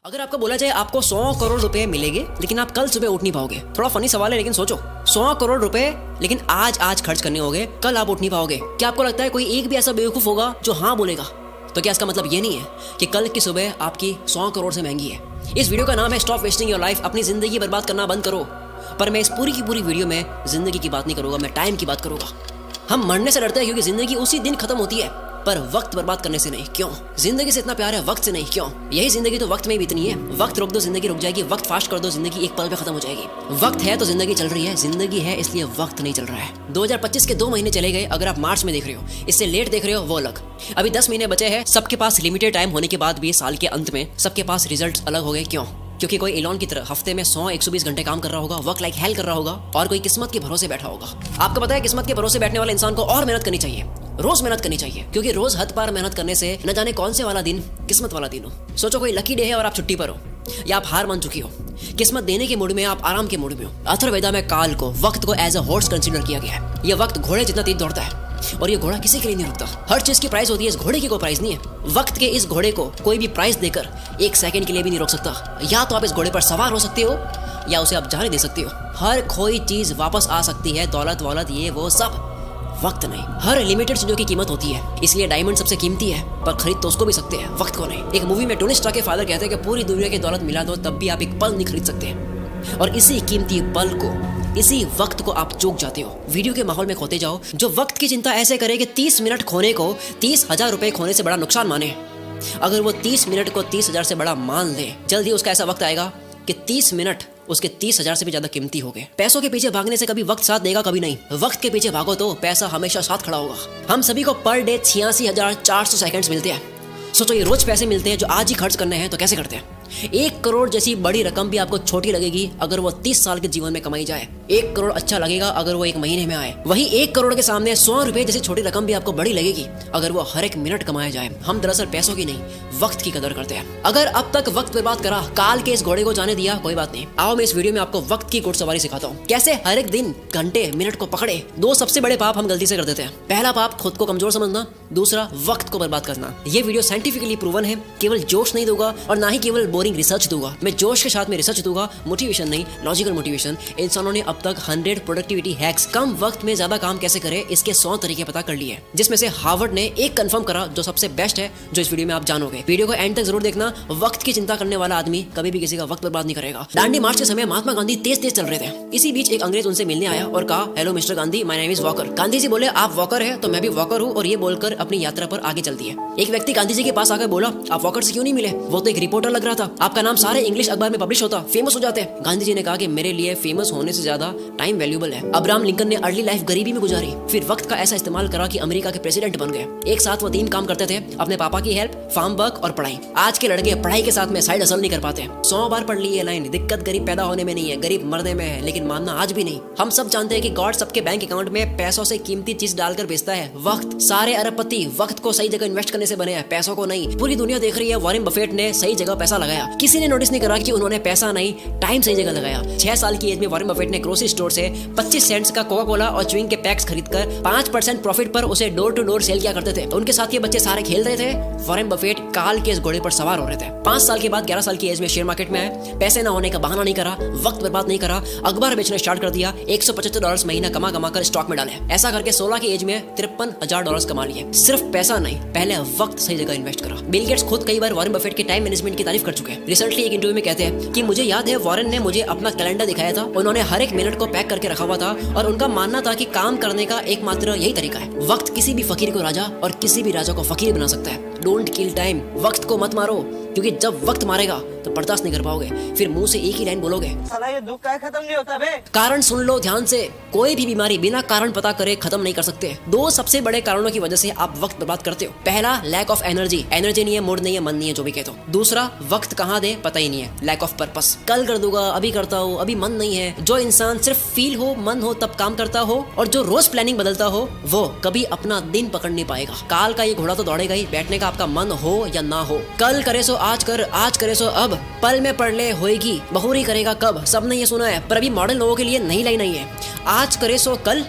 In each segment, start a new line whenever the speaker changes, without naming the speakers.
अगर आपको बोला जाए आपको 100 करोड़ रुपए मिलेंगे लेकिन आप कल सुबह उठ नहीं पाओगे, थोड़ा फनी सवाल है लेकिन सोचो, 100 करोड़ रुपए लेकिन आज खर्च करने होंगे, कल आप उठ नहीं पाओगे। क्या आपको लगता है कोई एक भी ऐसा बेवकूफ होगा जो हाँ बोलेगा? तो क्या इसका मतलब ये नहीं है कि कल की सुबह आपकी 100 करोड़ से महंगी है? इस वीडियो का नाम है स्टॉप वेस्टिंग योर लाइफ, अपनी जिंदगी बर्बाद करना बंद करो। पर मैं इस पूरी की पूरी वीडियो में जिंदगी की बात नहीं करूंगा, मैं टाइम की बात करूंगा। हम मरने से डरते हैं क्योंकि जिंदगी उसी दिन खत्म होती है, पर वक्त बर्बाद करने से नहीं। क्यों? जिंदगी से इतना प्यार है, वक्त से नहीं। क्यों? यही जिंदगी तो वक्त में ही बीतनी है। वक्त रोक दो, जिंदगी रुक जाएगी। वक्त फास्ट कर दो, जिंदगी एक पल में खत्म हो जाएगी। वक्त है तो जिंदगी चल रही है, जिंदगी है इसलिए वक्त नहीं चल रहा है। 2025 के 2 महीने चले गए। अगर आप मार्च में देख रहे हो, इससे लेट देख रहे हो, वो अलग। अभी 10 महीने बचे हैं। सबके पास लिमिटेड टाइम होने के बाद भी साल के अंत में सबके पास रिजल्ट अलग हो गए। क्यों? क्योंकि कोई एलॉन की तरह हफ्ते में 100-120 घंटे काम कर रहा होगा, वर्क लाइक हेल कर रहा होगा, और कोई किस्मत के भरोसे बैठा होगा। आपको पता है किस्मत के भरोसे बैठने वाले इंसान को और मेहनत करनी चाहिए, रोज मेहनत करनी चाहिए, क्योंकि रोज हद पार मेहनत करने से न जाने कौन से वाला दिन किस्मत वाला दिन हो। सोचो कोई लकी डे है और आप छुट्टी पर हो, या आप हार मान चुकी हो। किस्मत देने के मूड में, आप आराम के मूड में हो। अथर्ववेदा में काल को, वक्त को एज अ हॉर्स कंसीडर किया गया है। यह वक्त घोड़े जितना तेज दौड़ता है और ये घोड़ा किसी के लिए नहीं रुकता। हर चीज की प्राइस होती है, इस घोड़े की कोई प्राइस नहीं है। वक्त के इस घोड़े को कोई भी प्राइस देकर 1 सेकंड के लिए भी नहीं रोक सकता। या तो आप इस घोड़े पर सवार हो सकते हो या उसे आप जाने दे सकते हो। हर खोई चीज वापस आ सकती है, दौलत वौलत ये वो सब, वक्त नहीं। हर लिमिटेड चीजों की कीमत होती है, इसलिए डायमंड सबसे कीमती है, पर खरीद तो उसको भी सकते हैं, वक्त को नहीं। एक मूवी में टोनी स्टार्क के फादर कहते हैं कि पूरी दुनिया की दौलत मिला दो तब भी आप एक पल नहीं खरीद सकते, और इसी कीमती पल को, इसी वक्त को आप चूक जाते हो। वीडियो के माहौल में खोते जाओ। जो वक्त की चिंता ऐसे करे कि 30 मिनट खोने को 30,000 रुपए खोने से बड़ा नुकसान माने, अगर वो 30 मिनट को 30,000 से बड़ा मान ले, जल्दी उसका ऐसा वक्त आएगा कि 30 मिनट उसके 30,000 से भी ज्यादा कीमती हो गए। पैसों के पीछे भागने से कभी वक्त साथ देगा, कभी नहीं। वक्त के पीछे भागो तो पैसा हमेशा साथ खड़ा होगा। हम सभी को पर डे 86,400 सेकंड्स मिलते हैं। सोचो ये रोज पैसे मिलते हैं जो आज ही खर्च करने हैं, तो कैसे करते हैं? 1 करोड़ जैसी बड़ी रकम भी आपको छोटी लगेगी अगर वो 30 साल के जीवन में कमाई जाए। 1 करोड़ अच्छा लगेगा अगर वो 1 महीने में आए। वही 1 करोड़ के सामने 100 रुपए जैसी छोटी रकम भी आपको बड़ी लगेगी अगर वो हर एक मिनट कमाया जाए। हम दरअसल पैसों की नहीं, वक्त की कदर करते हैं। अगर अब तक वक्त बर्बाद करा, काल के इस घोड़े को जाने दिया, कोई बात नहीं। आओ मैं इस वीडियो में आपको वक्त की घुड़सवारी सिखाता हूँ, कैसे हर एक दिन, घंटे, मिनट को पकड़े। 2 सबसे बड़े पाप हम गलती से कर देते हैं। पहला पाप खुद को कमजोर समझना, दूसरा वक्त को बर्बाद करना। ये वीडियो साइंटिफिकली प्रूवन है, केवल जोश नहीं दूंगा और ना ही केवल बोरिंग रिसर्च दूंगा। मैं जोश के साथ में रिसर्च दूंगा, मोटिवेशन नहीं, लॉजिकल मोटिवेशन। इंसानों ने अब तक 100 प्रोडक्टिविटी हैक्स, कम वक्त में ज्यादा काम कैसे करें, इसके 100 तरीके पता कर लिए, जिसमें से हार्वर्ड ने एक कंफर्म करा जो सबसे बेस्ट है, जो इस वीडियो में आप जानोगे। वीडियो को एंड तक जरूर देखना। वक्त की चिंता करने वाला आदमी कभी भी किसी का वक्त बर्बाद नहीं करेगा। दांडी मार्च के समय महात्मा गांधी तेज चल रहे थे। इसी बीच एक अंग्रेज उनसे मिलने आया और कहा, hello mister Gandhi, my name is Walker. Gandhi ji बोले, आप वॉकर है तो मैं भी वॉकर हूँ, और ये बोलकर अपनी यात्रा पर आगे चल दिए। एक व्यक्ति गांधी जी के पास आकर बोला, आप वॉकर से क्यों नहीं मिले? वो तो एक रिपोर्टर लग रहा था, आपका नाम सारे इंग्लिश अखबार में पब्लिश होता, फेमस हो जाते। गांधी जी ने कहा कि मेरे लिए फेमस होने से ज्यादा टाइम वैल्यूबल है। अब्राहम लिंकन ने अर्ली लाइफ गरीबी में गुजारी, फिर वक्त का ऐसा इस्तेमाल करा कि अमेरिका के प्रेसिडेंट बन गए। एक साथ वो 3 काम करते थे, अपने पापा की हेल्प, फार्म वर्क और पढ़ाई। आज के लड़के पढ़ाई के साथ में साइड हसल नहीं कर पाते। 100 बार पढ़ ली ये लाइन, दिक्कत गरीब पैदा होने में नहीं है, गरीब मरने में है, लेकिन मानना आज भी नहीं। हम सब जानते हैं कि गॉड सबके बैंक अकाउंट में पैसों से कीमती चीज डालकर भेजता है, वक्त। सारे अरबपति वक्त को सही जगह इन्वेस्ट करने से बने हैं, पैसों को नहीं। पूरी दुनिया देख रही है वॉरेन बफेट ने सही जगह पैसा लगाया। किसी ने नोटिस नहीं करा कि उन्होंने पैसा नहीं, टाइम सही जगह लगाया। 6 साल की एज में वॉरेन बफेट ने ग्रोसरी स्टोर से 25 सेंट्स का कोका कोला और च्युइंग के पैक्स खरीदकर 5% प्रॉफिट पर उसे डोर टू डोर सेल किया करते थे। उनके साथ ये बच्चे सारे खेल रहे थे, वॉरेन बफेट काल के इस घोड़े पर सवार हो रहे थे। 5 साल के बाद 11 साल की एज में शेयर मार्केट में आए। पैसे ना होने का बहाना नहीं करा, वक्त बर्बाद नहीं करा, अखबार बेचना स्टार्ट कर दिया। $175 महीना कमा कर स्टॉक में डाले। ऐसा करके 16 की एज में $53,000 कमा लिए। सिर्फ पैसा नहीं, पहले वक्त सही जगह इन्वेस्ट करा। बिल गेट्स खुद कई बार वॉरेन बफेट के टाइम मैनेजमेंट की तारीफ कर चुके हैं। रिसेंटली एक इंटरव्यू में कहते हैं कि मुझे याद है वॉरेन ने मुझे अपना कैलेंडर दिखाया था, उन्होंने हर एक मिनट को पैक करके रखा हुआ था, और उनका मानना था कि काम करने का एकमात्र यही तरीका है। वक्त किसी भी फकीर को राजा और किसी भी राजा को फकीर बना सकता है। डोंट किल टाइम, वक्त को मत मारो, क्योंकि जब वक्त मारेगा तो बर्दाश्त नहीं कर पाओगे, फिर मुंह से एक ही लाइन बोलोगे,
साला ये दुख का खत्म नहीं होता बे।
कारण सुन लो ध्यान से, कोई भी बीमारी बिना कारण पता करे खत्म नहीं कर सकते। 2 सबसे बड़े कारणों की वजह से आप वक्त बर्बाद करते हो। पहला, लैक ऑफ एनर्जी, एनर्जी नहीं है, मूड नहीं है, मन नहीं है, जो भी कहते हो। दूसरा, वक्त कहाँ दे पता ही नहीं है, लैक ऑफ पर्पस, कल कर दूंगा, अभी करता हूँ, अभी मन नहीं है। जो इंसान सिर्फ फील हो, मन हो तब काम करता हो, और जो रोज प्लानिंग बदलता हो, वो कभी अपना दिन पकड़ नहीं पाएगा। काल का ये घोड़ा तो दौड़ेगा ही, बैठने का आपका मन हो या ना हो। कल करे सो आज कर, आज करे सो अब, पल में पढ़ ले होएगी, बहुरी करेगा कब। सबने ये सुना है, पर अभी मॉडर्न लोगों के लिए नई लाइन नहीं है। आज करे सो कल,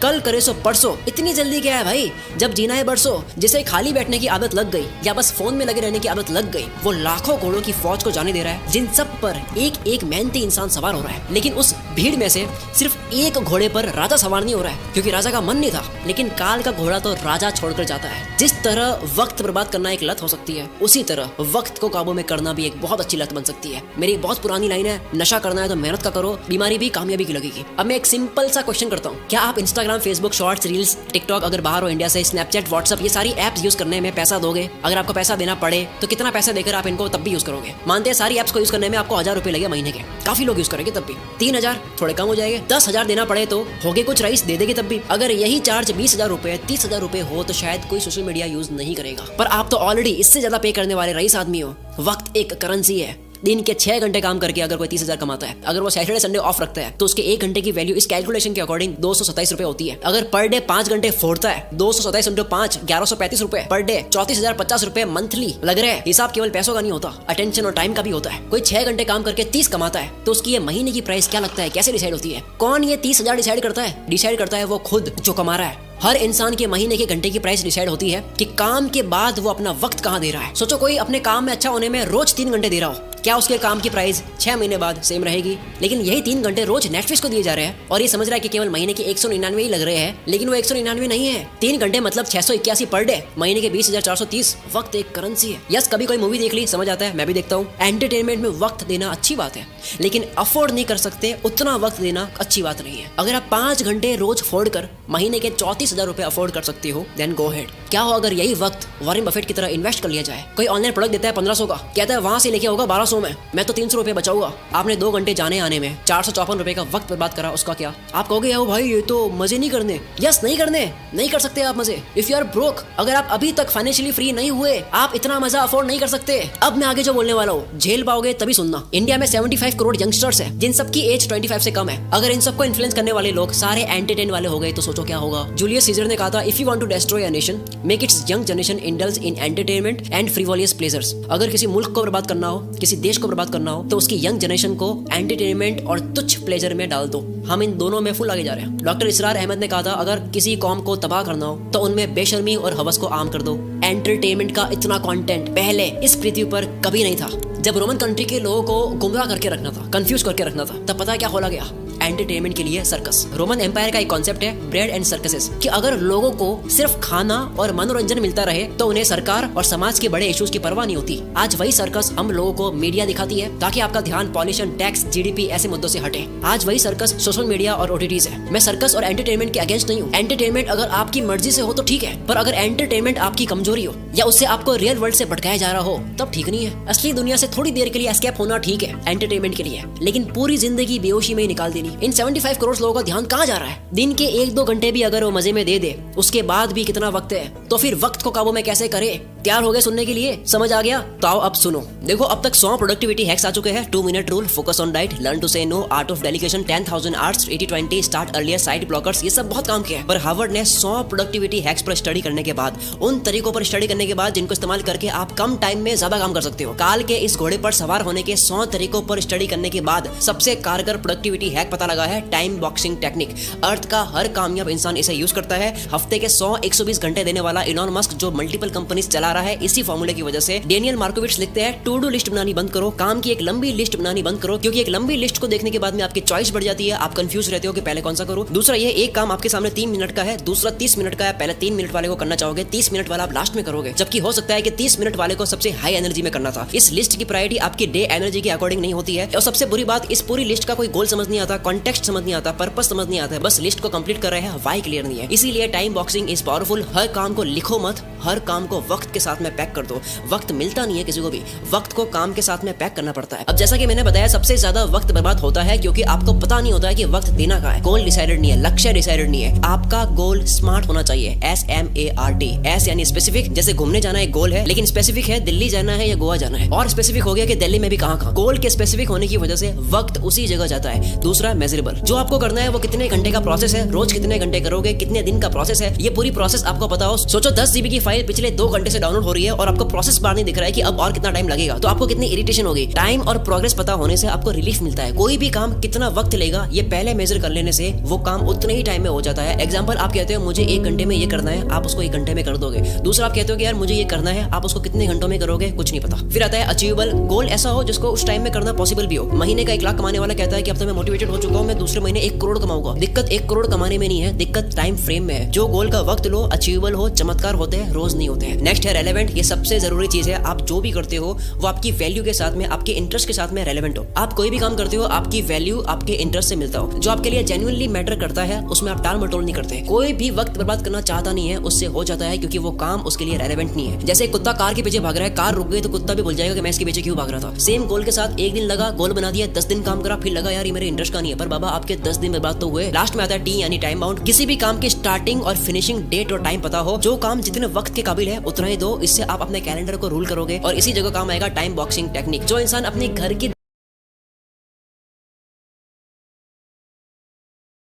कल करे सो परसों, इतनी जल्दी क्या है भाई? जब जीना है बरसों। जिसे खाली बैठने की आदत लग गई या बस फोन में लगे रहने की आदत लग गई, वो लाखों घोड़ों की फौज को जाने दे रहा है, जिन सब पर एक एक मेहनती इंसान सवार हो रहा है। लेकिन उस भीड़ में से सिर्फ एक घोड़े पर राजा सवार नहीं हो रहा है, क्योंकि राजा का मन नहीं था। लेकिन काल का घोड़ा तो राजा छोड़कर जाता है। जिस तरह वक्त बर्बाद करना एक लत हो सकती है, उसी तरह वक्त को काबू में करना भी एक बहुत अच्छी लत बन सकती है। मेरी बहुत पुरानी लाइन है, नशा करना है तो मेहनत का करो, बीमारी भी कामयाबी की लगेगी। अब मैं एक सिंपल सा क्वेश्चन करता हूँ, क्या आप Instagram, Facebook, shorts, reels, TikTok अगर बाहर हो इंडिया से, स्नैपचैट, व्हाट्सएप, ये सारी एप्स यूज करने में पैसा दोगे? अगर आपको पैसा देना पड़े तो कितना पैसा देकर आप इनको तब भी यूज करोगे? मानते हैं सारी एप्स को यूज करने में आपको 1000 रुपए लगे महीने के, काफी लोग यूज करेंगे तब भी। 3000 थोड़े कम हो जाएंगे। 10,000 देना पड़े तो होगे कुछ रईस दे देंगे तब भी। अगर यही चार्ज 20,000 रुपए, 30,000 रुपए हो तो शायद कोई सोशल मीडिया यूज नहीं करेगा। पर आप तो ऑलरेडी इससे ज्यादा पे करने वाले रईस आदमी हो। वक्त एक करेंसी है। दिन के 6 घंटे काम करके अगर कोई 30,000 कमाता है, अगर वो सैटरडे संडे ऑफ रखता है, तो उसके 1 घंटे की वैल्यू इस कैलकुलेशन के अकॉर्डिंग 227 रुपए होती है। अगर पर डे 5 घंटे फोड़ता है, 227 इंटू 5, 1135 रुपए पर डे, 34,050 रुपए मंथली लग रहे हैं। हिसाब केवल पैसों का नहीं होता, अटेंशन और टाइम का भी होता है। कोई 6 घंटे काम करके 30 कमाता है, तो उसकी ये महीने की प्राइस क्या लगता है, कैसे डिसाइड होती है? कौन ये 30,000 डिसाइड करता है? डिसाइड करता है वो खुद जो कमा रहा है। हर इंसान के महीने के घंटे की प्राइस डिसाइड होती है कि काम के बाद वो अपना वक्त कहाँ दे रहा है। सोचो कोई अपने काम में अच्छा होने में रोज 3 घंटे दे रहा हो, क्या उसके काम की प्राइस 6 महीने बाद सेम रहेगी? लेकिन यही 3 घंटे रोज नेटफ्लिक्स को दिए जा रहे हैं और ये समझ रहा है कि केवल महीने के 199 ही लग रहे हैं, लेकिन वो 199 नहीं है। 3 घंटे मतलब 681 पर डे, महीने के 20,430। वक्त एक करेंसी है। यस, कभी कोई मूवी देख ली, समझ आता है, मैं भी देखता हूँ। एंटरटेनमेंट में वक्त देना अच्छी बात है, लेकिन अफोर्ड नहीं कर सकते उतना वक्त देना अच्छी बात नहीं है। अगर आप 5 घंटे रोज फोड़ कर महीने के 34,000 रुपए अफोर्ड कर सकते हो, देन गो हेड। क्या हो अगर यही वक्त वॉरेन बफेट की तरह इन्वेस्ट कर लिया जाए? कोई ऑनलाइन प्रोडक्ट देता है 1500 का, कहता है वहां से लेके होगा 1200 में, मैं तो 300 रुपए बचाऊंगा। आपने 2 घंटे जाने आने में 454 रुपए का वक्त बर्बाद करा, उसका क्या? आप कहोगे यार भाई ये तो मजे नहीं करने। यस, नहीं करने, नहीं कर सकते आप मजे। इफ यू आर ब्रोक, अगर आप अभी तक फाइनेंशियली फ्री नहीं हुए, आप इतना मजा अफोर्ड नहीं कर सकते। अब मैं आगे जो बोलने वाला हूँ झेल पाओगे तभी सुनना। इंडिया में 75 करोड़ यंगस्टर्स है, जिन सबकी एज 25 से कम है। अगर इन सबको इन्फ्लुएंस करने वाले लोग सारे एंटरटेन वाले हो गए तो सोचो क्या होगा। जूलियस सीजर ने कहा था, if you want to destroy a nation, make its young generation indulge in entertainment and frivolous pleasures. अगर किसी मुल्क को बर्बाद करना हो, किसी देश को बर्बाद करना हो, तो उसकी यंग जनरेशन को एंटरटेनमेंट और तुच्छ प्लेजर में डाल दो। हम इन दोनों में फुल आगे जा रहे हैं। डॉक्टर इसरार अहमद ने कहा था, अगर किसी कौम को तबाह करना हो तो उनमें बेशर्मी और हवस को आम कर दो। एंटरटेनमेंट का इतना कंटेंट पहले इस पृथ्वी पर कभी नहीं था। जब रोमन कंट्री के लोगों को गुमराह करके रखना था, कंफ्यूज करके रखना था, तब पता क्या खोला गया? एंटरटेनमेंट के लिए सर्कस। रोमन एम्पायर का एक कॉन्सेप्ट है ब्रेड एंड सर्कसेस, कि अगर लोगों को सिर्फ खाना और मनोरंजन मिलता रहे तो उन्हें सरकार और समाज के बड़े इश्यूज की परवाह नहीं होती। आज वही सर्कस हम लोगों को मीडिया दिखाती है ताकि आपका ध्यान पॉल्यूशन, टैक्स, जीडीपी ऐसे मुद्दों से हटे। आज वही सर्कस सोशल मीडिया और ओटीटीज है। मैं सर्कस और एंटरटेनमेंट के अगेंस्ट नहीं हूँ। एंटरटेनमेंट अगर आपकी मर्जी से हो तो ठीक है, पर अगर एंटरटेनमेंट आपकी कमजोरी हो या उससे आपको रियल वर्ल्ड से भटकाया जा रहा हो तब ठीक नहीं है। असली दुनिया से थोड़ी देर के लिए एस्केप होना ठीक है एंटरटेनमेंट के लिए, लेकिन पूरी जिंदगी बेहोशी में ही निकाल देनी। इन 75 करोड़ लोगों का ध्यान कहाँ जा रहा है? दिन के 1-2 घंटे भी अगर वो मजे में दे दे, उसके बाद भी कितना वक्त है, तो फिर वक्त को काबू में कैसे करे? तैयार हो गए सुनने के लिए? समझ आ गया? तो आओ अब सुनो। देखो, अब तक 100 प्रोडक्टिविटी हैक्स आ चुके हैं। 2 minute rule, focus on diet, learn to say no, art of delegation, 10,000 arts, 80-20, start earlier, side blockers, ये सब बहुत काम किया है। पर हार्वर्ड ने 100 प्रोडक्टिविटी हैक्स पर स्टडी करने के बाद, उन तरीकों पर स्टडी करने के बाद जिनको इस्तेमाल करके आप कम टाइम में ज्यादा काम कर सकते हो, काल के इस घोड़े पर सवार होने के 100 तरीकों पर स्टडी करने के बाद सबसे कारगर प्रोडक्टिविटी हैक पता लगा है, टाइम बॉक्सिंग टेक्निक। अर्थ का हर कामयाब इंसान इसे यूज करता है। हफ्ते के 100-120 घंटे देने वाला इलॉन मस्क जो मल्टीपल कंपनीज चला रहा है, इसी फॉर्मूले की वजह से। डेनियल मार्कोविट्स लिखते हैं, टू डू लिस्ट बनानी बंद करो, काम की एक लंबी लिस्ट बनानी बंद करो, क्योंकि एक लंबी लिस्ट को देखने के बाद में आपकी चॉइस बढ़ जाती है, आप कंफ्यूज रहते हो कि पहले कौन सा करूं। दूसरा, ये एक काम आपके सामने 3 मिनट का है, दूसरा 30 मिनट का है, पहले 3 मिनट वाले को करना चाहोगे, 30 मिनट वाला आप लास्ट में करोगे, जबकि हो सकता है कि 30 मिनट वाले को सबसे हाई एनर्जी में करना था। इस लिस्ट की प्रायोरिटी आपकी डे एनर्जी के अकॉर्डिंग नहीं होती है। और सबसे बुरी बात, इस पूरी लिस्ट का कोई गोल समझ नहीं आता, कॉन्टेक्स्ट समझ नहीं आता, पर्पस समझ नहीं आता है, बस लिस्ट को कंप्लीट कर रहे हैं, व्हाई क्लियर नहीं है। इसीलिए टाइम बॉक्सिंग इज पावरफुल। हर काम को लिखो मत, हर काम को वक्त के साथ में पैक कर दो। वक्त मिलता नहीं है किसी को भी, वक्त को काम के साथ में पैक करना पड़ता है। अब जैसा कि मैंने बताया, सबसे ज्यादा वक्त बर्बाद होता है क्योंकि आपको पता नहीं होता है कि वक्त देना कहाँ है। गोल डिसाइडेड नहीं है, लक्ष्य डिसाइडेड नहीं है। आपका गोल स्मार्ट होना चाहिए, SMART। S यानी स्पेसिफिक, जैसे घूमने जाना एक गोल है, लेकिन स्पेसिफिक है दिल्ली जाना है या गोवा जाना है, और स्पेसिफिक हो गया कि दिल्ली में भी कहाँ। गोल के स्पेसिफिक होने की वजह से वक्त उसी जगह जाता है। दूसरा, दूसरा मेजरेबल। जो आपको करना है वो कितने घंटे का प्रोसेस है, रोज कितने घंटे करोगे, कितने दिन का प्रोसेस है, ये पूरी प्रोसेस आपको पता हो। सोचो 10 GB की फाइल पिछले 2 घंटे से डाउनलोड हो रही है और आपको प्रोसेस बार नहीं दिख रहा है कि अब और कितना टाइम लगेगा, तो आपको कितनी इरिटेशन होगी। टाइम और प्रोग्रेस पता होने से आपको रिलीफ मिलता है। कोई भी काम कितना वक्त लेगा ये पहले मेजर कर लेने से वो काम उतने ही टाइम में हो जाता है। एग्जाम्पल, आप कहते हो मुझे 1 घंटे में ये करना है, आप उसको 1 घंटे में कर दोगे। दूसरा, आप कहते हो कि यार मुझे ये करना है, आप उसको कितने घंटों में करोगे, कुछ नहीं पता। फिर आता है अचीवेबल गोल, ऐसा हो जिसको उस टाइम में करना पॉसिबल भी हो। महीने का 1 लाख कमाने वाला कहता है कि अब तो मैं मोटिवेटेड हो चुका हूं, मैं दूसरे महीने 1 करोड़ कमाऊंगा। दिक्कत 1 करोड़ कमाने में नहीं है, दिक्कत टाइम फ्रेम में है। जो गोल का वक्त लो, अचीवेबल हो, चमत्कार होते हैं, रोज नहीं होते हैं। नेक्स्ट है रेलेवेंट। ये सबसे जरूरी चीज है। आप जो भी करते हो वो आपकी वैल्यू के साथ में, आपके इंटरेस्ट के साथ में रेलेवेंट हो। आप कोई भी काम करते हो आपकी वैल्यू आपके इंटरेस्ट से मिलता हो। जो आपके लिए जेन्युइनली मैटर करता है उसमें आप टाल मटोल नहीं करते। कोई भी वक्त बर्बाद करना चाहता नहीं है, उससे हो जाता है क्योंकि वो काम उसके लिए रेलेवेंट नहीं है। जैसे कुत्ता कार के पीछे भाग रहा है, कार रुक गई तो कुत्ता भी भूल जाएगा कि मैं इसके पीछे क्यों भाग रहा था। सेम गोल के साथ 1 दिन लगा, गोल बना दिया, 10 दिन काम करा, फिर लगा यार ये मेरे इंटरेस्ट का नहीं है, पर बाबा आपके 10 दिन बर्बाद तो हुए। लास्ट में आता है टी यानी टाइम बाउंड। किसी भी काम की स्टार्टिंग और फिनिशिंग डेट और टाइम पता हो। जो काम जितने वक्त के काबिल है उतना ही दो, इससे आप अपने कैलेंडर को रूल करोगे। और इसी जगह काम आएगा टाइम बॉक्सिंग टेक्निक। जो इंसान अपने घर की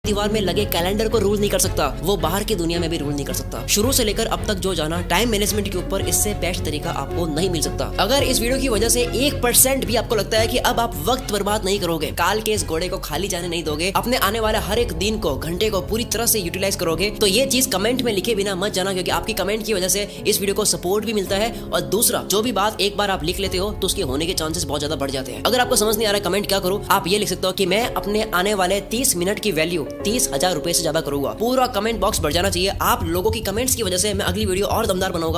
दीवार में लगे कैलेंडर को रूल नहीं कर सकता, वो बाहर की दुनिया में भी रूल नहीं कर सकता। शुरू से लेकर अब तक जो जाना टाइम मैनेजमेंट के ऊपर, इससे बेस्ट तरीका आपको नहीं मिल सकता। अगर इस वीडियो की वजह से 1% भी आपको लगता है कि अब आप वक्त बर्बाद नहीं करोगे, काल के इस घोड़े को खाली जाने नहीं दोगे, अपने आने वाले हर एक दिन को, घंटे को पूरी तरह से यूटिलाइज करोगे, तो ये चीज कमेंट में लिखे बिना मत जाना, क्योंकि आपकी कमेंट की वजह से इस वीडियो को सपोर्ट भी मिलता है। और दूसरा, जो भी बात एक बार आप लिख लेते हो तो उसके होने के चांसेस बहुत ज्यादा बढ़ जाते हैं। अगर आपको समझ नहीं आ रहा कमेंट क्या करूं, आप ये लिख सकते हो कि मैं अपने आने वाले 30 मिनट की वैल्यू 30,000 रुपए से ज्यादा करूंगा। पूरा कमेंट बॉक्स बढ़ जाना चाहिए। आप लोगों की कमेंट्स की वजह से मैं अगली वीडियो और दमदार बनाऊंगा।